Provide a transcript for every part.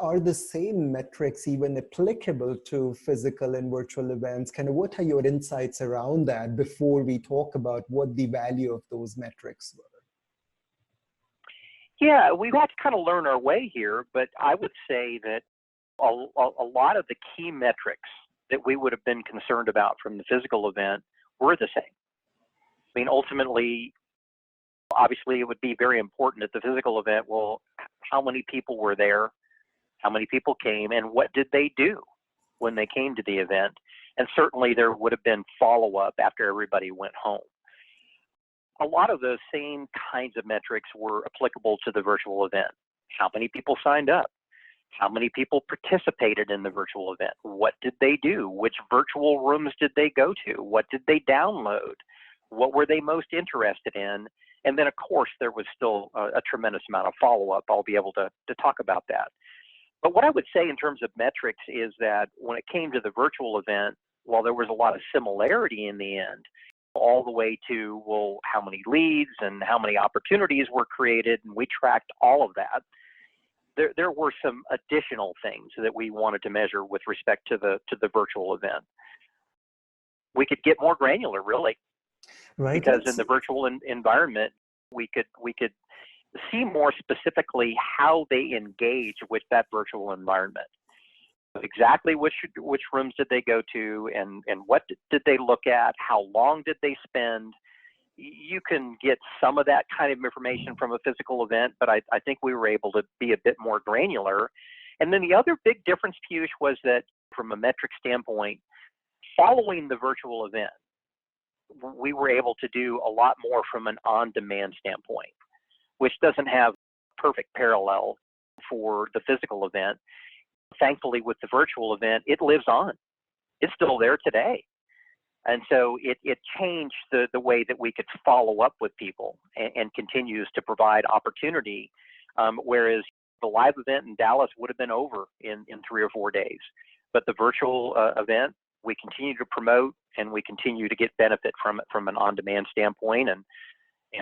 Are the same metrics even applicable to physical and virtual events? Kind of what are your insights around that before we talk about what the value of those metrics were? Yeah, we've had to kind of learn our way here, but I would say that a lot of the key metrics that we would have been concerned about from the physical event were the same. I mean, ultimately, obviously, it would be very important at the physical event, well, how many people were there, how many people came, and what did they do when they came to the event? And certainly there would have been follow-up after everybody went home. A lot of those same kinds of metrics were applicable to the virtual event. How many people signed up? How many people participated in the virtual event? What did they do? Which virtual rooms did they go to? What did they download? What were they most interested in? And then, of course, there was still a tremendous amount of follow-up. I'll be able to talk about that. But what I would say in terms of metrics is that when it came to the virtual event, while there was a lot of similarity in the end, all the way to, well, how many leads and how many opportunities were created, and we tracked all of that, there were some additional things that we wanted to measure with respect to the virtual event. We could get more granular, really, right? Because in the virtual environment, we could see more specifically how they engage with that virtual environment. Exactly which rooms did they go to, and what did they look at? How long did they spend? You can get some of that kind of information from a physical event, but I think we were able to be a bit more granular. And then the other big difference, Piyush, was that from a metric standpoint, following the virtual event, we were able to do a lot more from an on-demand standpoint, which doesn't have perfect parallel for the physical event. Thankfully, with the virtual event, it lives on. It's still there today. And so it changed the way that we could follow up with people and continues to provide opportunity, whereas the live event in Dallas would have been over in 3 or 4 days. But the virtual event, we continue to promote and we continue to get benefit from it from an on-demand standpoint and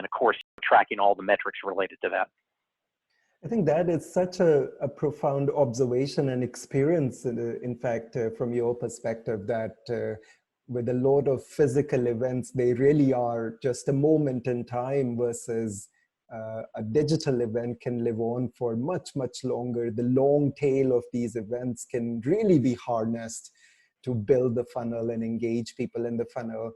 of course, tracking all the metrics related to that. I think that is such a profound observation and experience, in fact, from your perspective, that with a lot of physical events, they really are just a moment in time versus a digital event can live on for much, much longer. The long tail of these events can really be harnessed to build the funnel and engage people in the funnel.